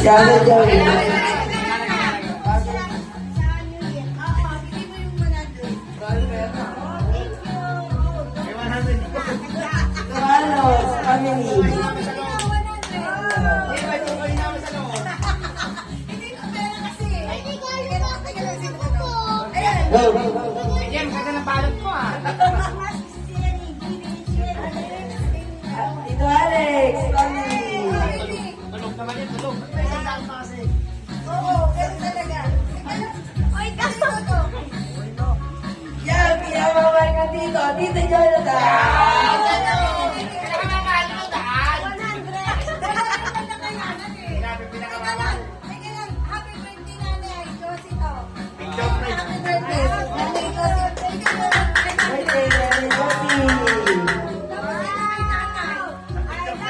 Janet Joey. Carlos, family. Go. Ayan, kaya ng balot ko ah. Tito Alex, family. Tulog naman yan, tulog. Oo, ganun talaga. Oy, kaso to. Yan, pinamamahal ka dito. Tito Jonathan. Birthday, Nanay Josie.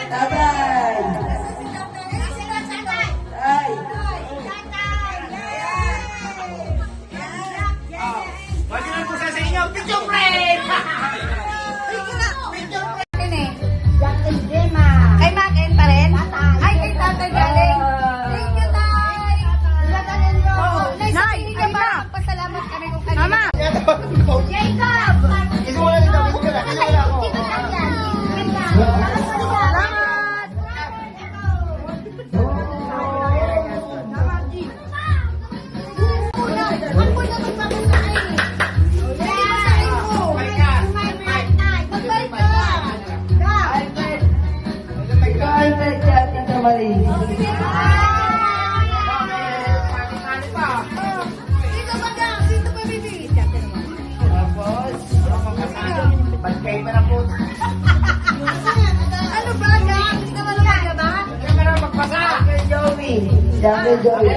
Tatay. Tay. Wag na po sa inyo, picture frame! Kay Mac-en pa rin? Ay, kay tatay galing. Thank you, tay. Oo, Nay, ka ba? Pasalamat kami kung kanina. Mama! Jacob! Ito wala dito, ito wala. Ito wala ako. Salamat! Tito Albert at Tito Marie. Tapos, Pagkay pa na po. Ano ba, Gam? Hindi ka malumag ka ba? Kaya ka na magpasa. Jungle Joey. Jungle Joey.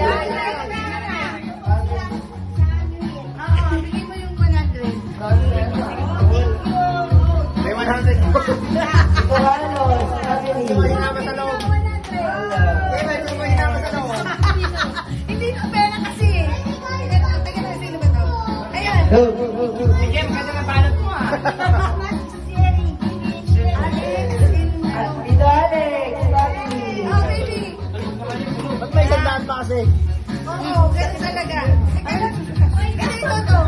Bigay mo yung 100. May 100 po. Tito Carlos, family. Ito yung hinama sa loob. Ito yung hinama sa loob. Hindi ko pera kasi. Teka na, sino ba to? Ayan. Go, go, go, go. Sige, maganda ng balot mo ah. Tito Alex, family. Oh, baby. Ba't may gandaan pa kasi? Oo, ganun talaga. Teka lang. Kasi ito to.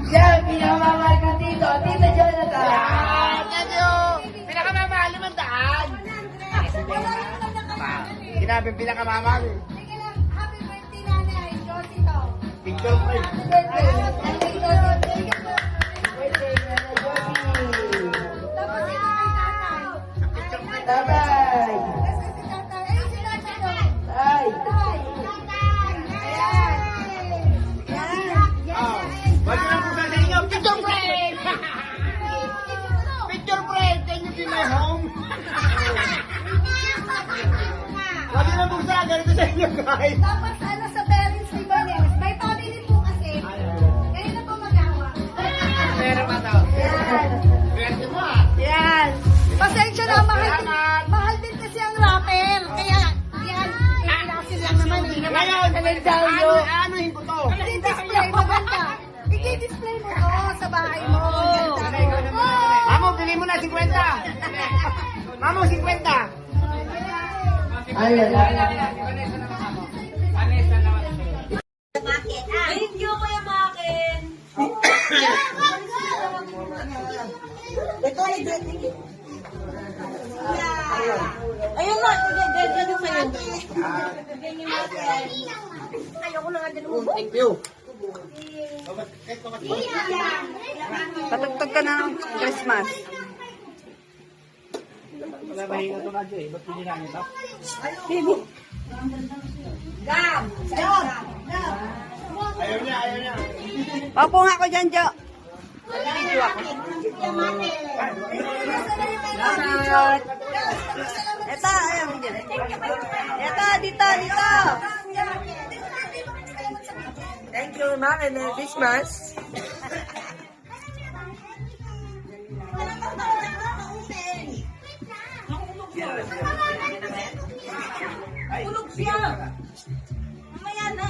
Yan, pinamamahal ka dito. Tito Jonathan. Thank you! Pinakamamahal naman daan. Sinabi pinakamamahal eh. Teka lang. Happy birthday, nanay. Josie to. Picture frame. Birthday. Nanay Josie. Birthday, Nanay Josie. Tapos ito kay tatay. Tatay. Tapos si tatay. Ayun si tatay to. Tay. Wag na po sa inyo, picture frame! Picture frame! Can you be my home? Wag na po sa ganito sa inyo guys. Tapos ano sa parents ni Vanessa, may family po kasi. Kayo na po magawa. Pero pa tao. Yan. Pwede mo ah. Yan. Pasensya na, mahal din kasi ang rapper. Kaya, yan, i-classes lang naman. Ngayon, ano ko to? I-display, maganda. I-display mo to sa bahay mo. Maganda. Mamo, bili mo na 50. Mamo, 50. Ayan. Thank you, Kuya Makin. Ito ay Ayun na, ganyan sa'yo. Ayoko na nga din mo. Thank you. Patugtog ka ng Christmas. Wala ba hinga ito radyo eh? Ba't hindi namin ito? Gam! Ayaw niya, ayaw niya. Papo nga ko dyan, Jo. Salamat. Ito, ayaw. Ito, dito. Thank you, Ma'am, and Merry Christmas. Tulog siya! Mamaya na!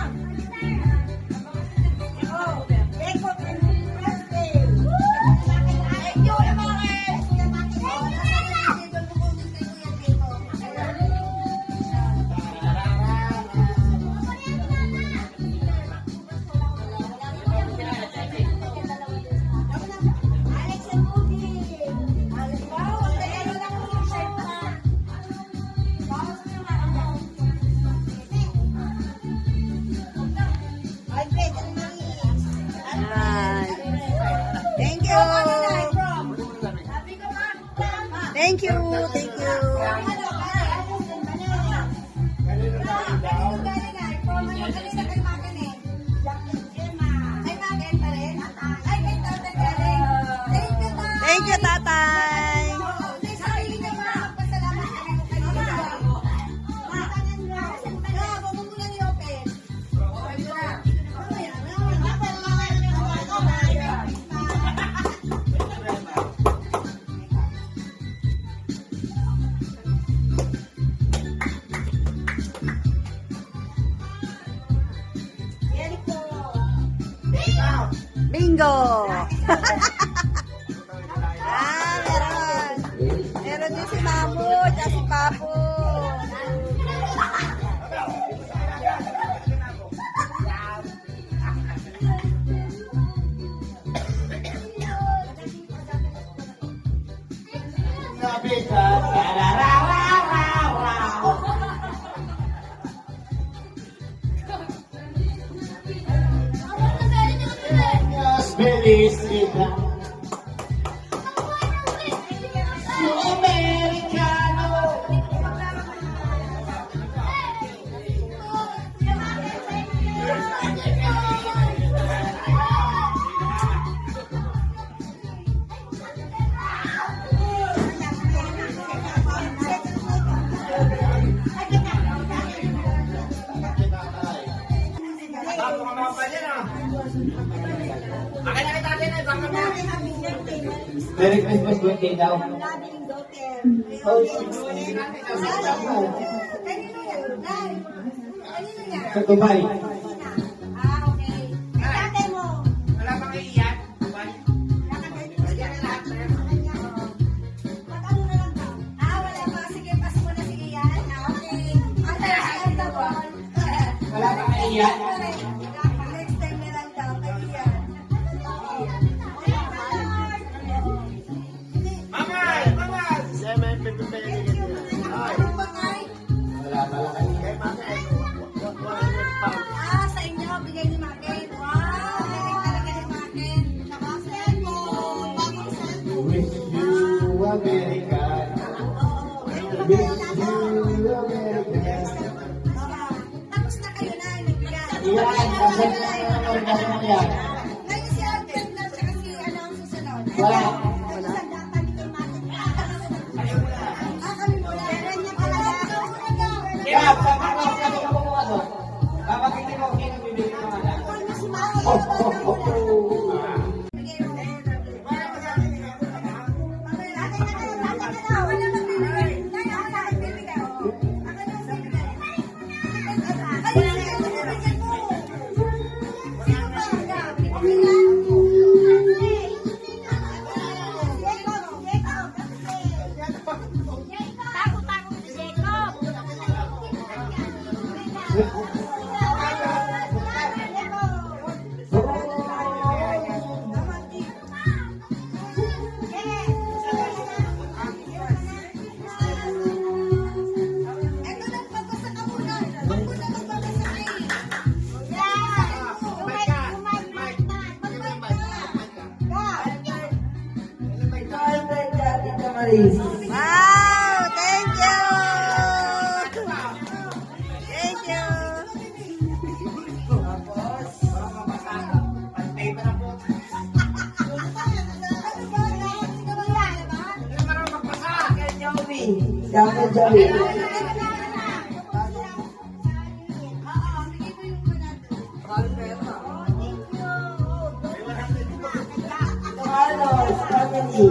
Thank you. Thank you. Thank you, tatay. Bingo! Meron. Meron din si Mamu at si Papo. Felicidad. Su americano. Merry Christmas birthday daw. Sa Dubai. Wala bang iiyak? Dubai? Wala kang naiiyak? Wala pala kayo. Sa inyo, bigay ni Makin. Wow! Bigay talaga ni Makin. Cellphone, bagong cellphone. Wish you American. Wish you American. Tapos na kayo na, nagbigay. Iyan, kasi naman yan. Ngayon si Alfred na siya kasi ano ang susunod. Wala. Kami muna. Meron niya talaga. Kaya, sabi ka po ano? Kapag hindi mo okay na bibili ka naman. Wow! Thank you! Thank you! Dapat Joey. Carlos, family.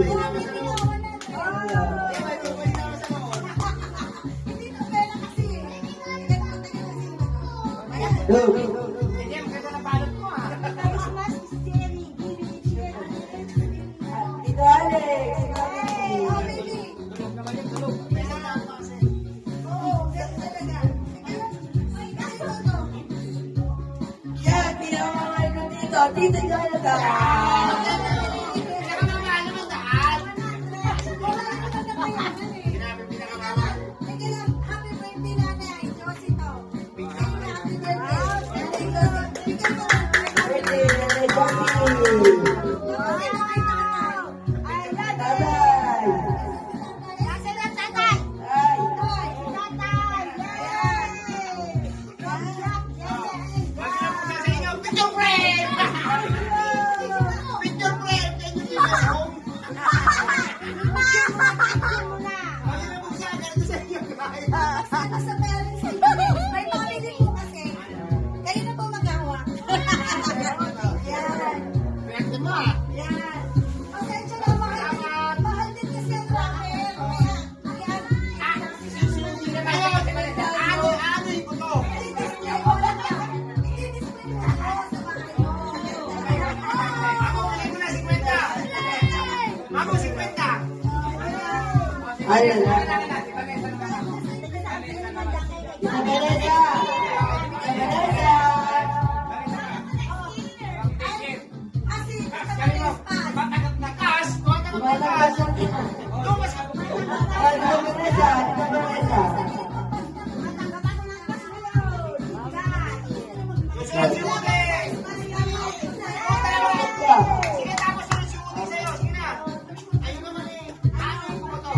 Look. Tito Alex, family. Yan, pinamamahal ko dito. Tito Jonathan. Bye-bye. Ayun na. Tita Teresa! Tita Teresa! Tumatakas yung kita. Ay, Tita Teresa! Tita Teresa! Sige, tapos sunod si Udi sa'yo. Sige na. Ayun naman eh. Ano ko ba to?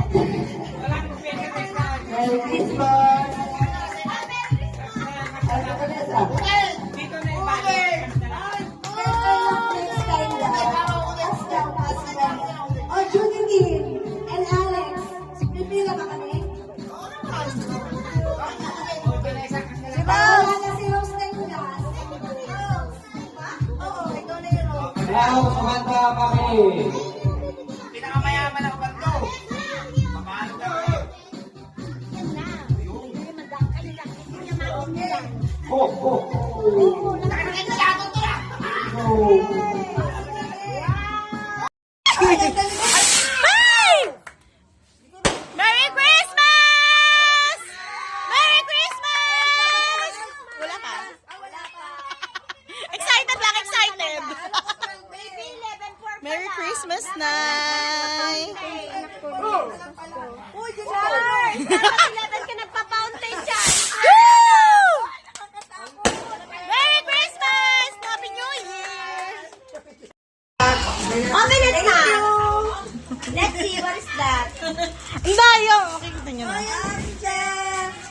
Wala kang pwede ka. Merry Christmas! Ay, Tita Teresa! Dito na yung balik. Oh, Judy and Alex. Pipila ba kami? Wala na si Rose na yung gas. Oo, ikaw na yung Rose. Kaya kumanta kami. Pinakamayaman ang bando. Paano ka? Nakakagensyato to na. Merry Christmas! Merry Christmas! Wala pa? Excited lang, excited! Merry Christmas, Nay! Uy, July! 11 ka nagpa-fountain dyan! Woo! Merry Christmas! Happy New Year! Okay, let's go! Let's see, what is that? Ang dayo! Makikita niyo na.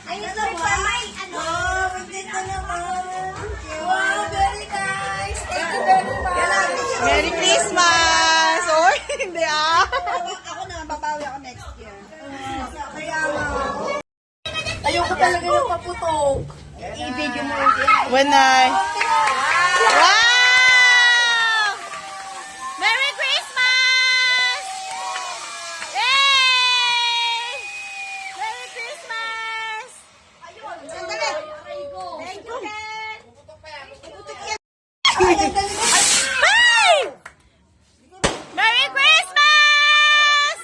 Ay, ito ba? Wow, maganda naman. Wow, very nice. Thank you very much. Merry Christmas! Or, hindi ah! Ako na, babawi ako next year. Kaya ayoko talaga yung paputok. I-video mo yun. When I... Wow! Merry Christmas! Yay! Merry Christmas! Sandali. Thank you, Ken. Hi! Merry Christmas!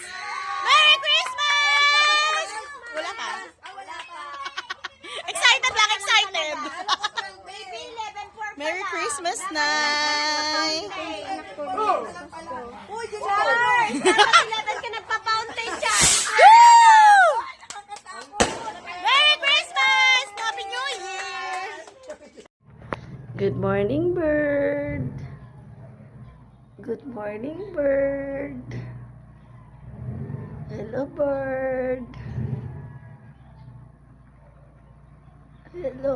Merry Christmas! Wala pa? Excited lang, excited! Merry Christmas, Nay! Uy, July! 11 ka nagpa-fountain dyan! Woo! Merry Christmas! Happy New Year! Good morning, bird. Good morning, bird. Hello, bird. Hello.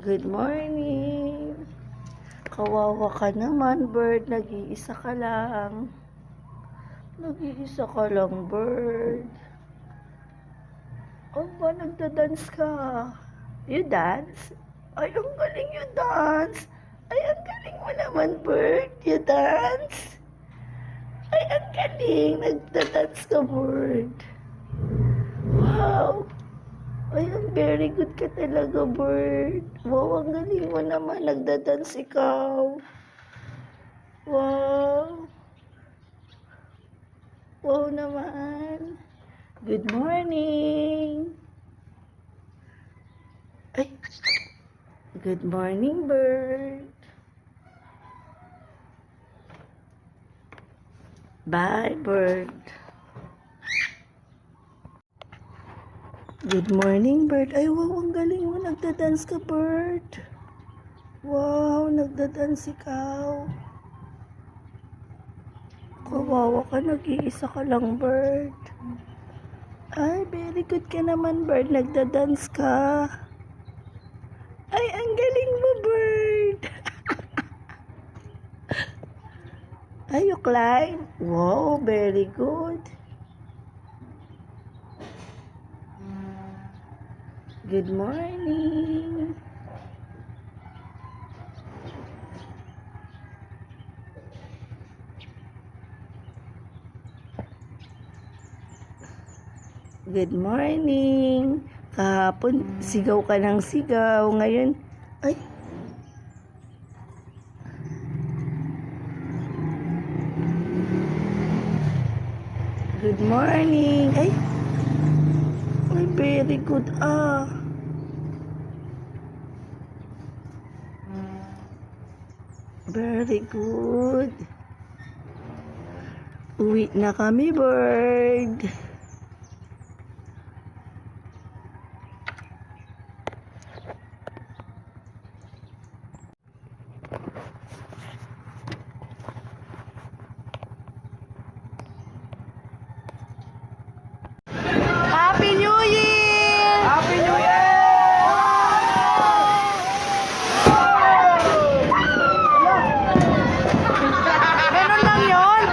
Good morning. Kawawa ka naman, bird. Nag-iisa ka lang. Nag-iisa ka lang, bird. Oh, ba, nagda-dance ka? You dance? Ay, ang galing you dance. Ay, ang galing mo naman, bird. You dance? Ay, ang galing. Nagda-dance ka, bird. Wow. Ay, ang very good ka talaga, bird. Wow, ang galing mo naman. Nagda-dance ikaw. Wow. Wow naman. Good morning. Ay. Good morning, bird. Bye, bird. Good morning, bird. Ay, wow, ang galing mo. Nagda-dance ka, bird. Wow, nagda-dance ikaw. Kawawa ka, nag-iisa ka lang, bird. Ay, very good ka naman, bird. Nagda-dance ka. Ay, ang galing mo, bird. Ay, you climb. Wow, very good. Good morning. Good morning. Kahapon, sigaw ka ng sigaw. Ngayon, ay. Good Good morning. Ay, very good. Very good. Uwi na kami, bird. Happy New Year! Happy New Year! Ganun lang yun?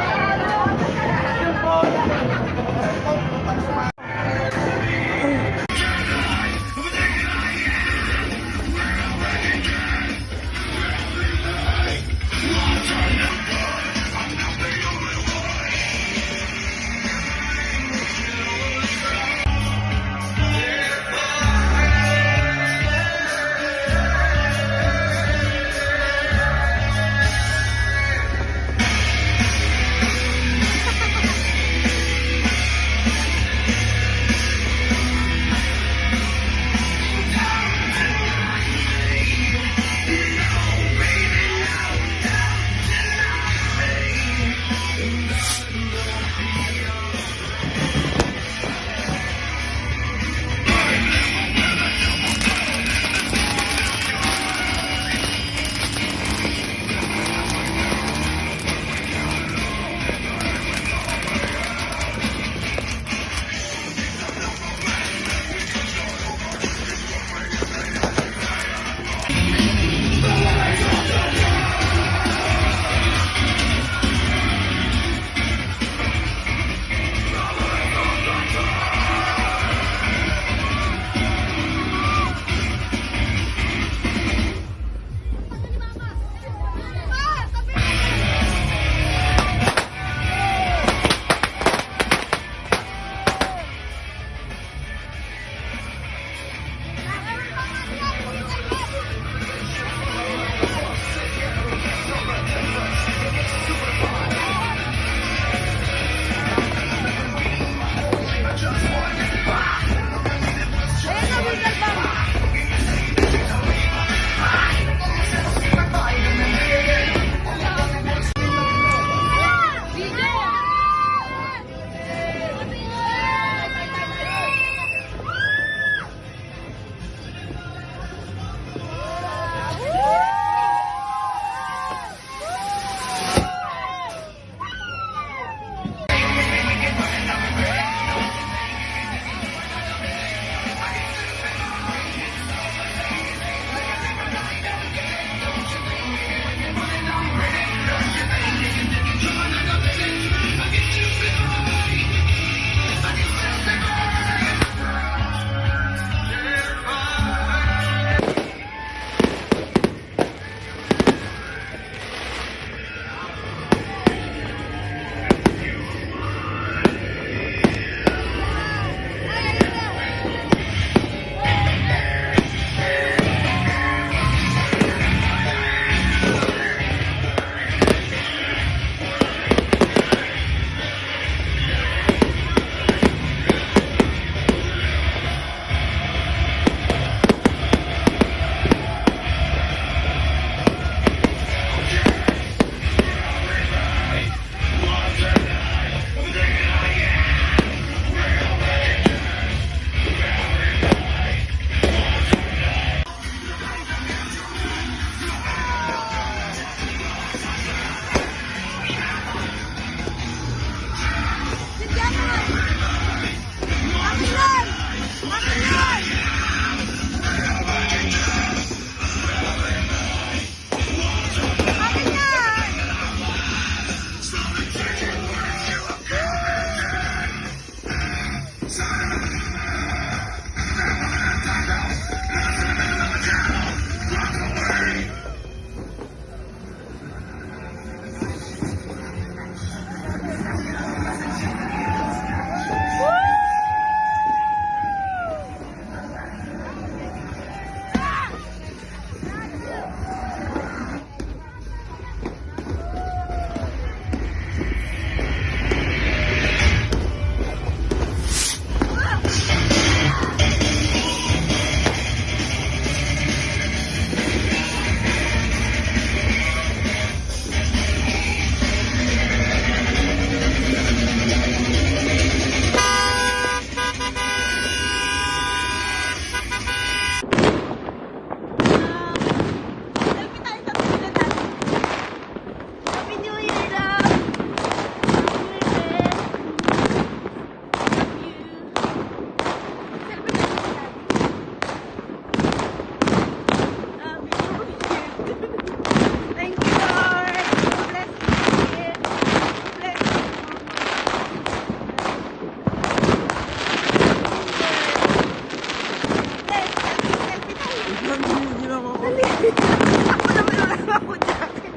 ako jacket.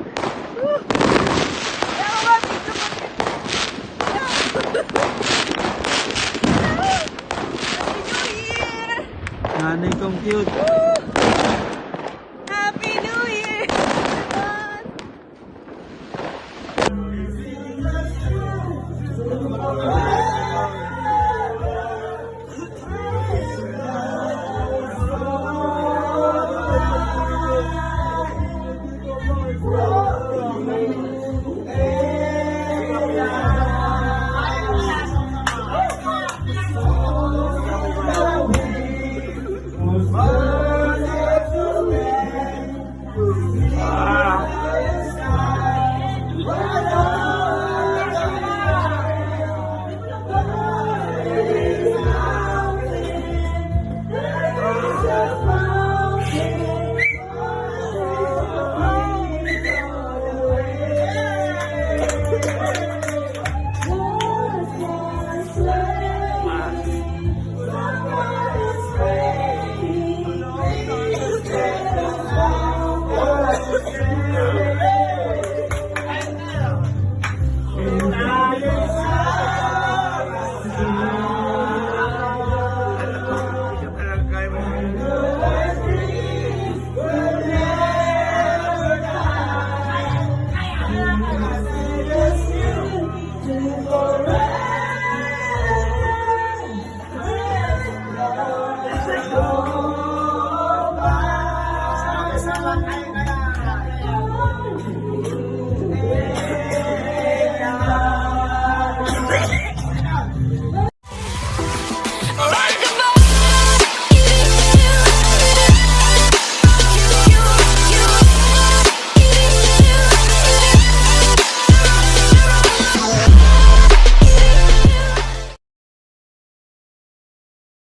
Kaya mga video ko. Happy New Year! Nanay kong cute.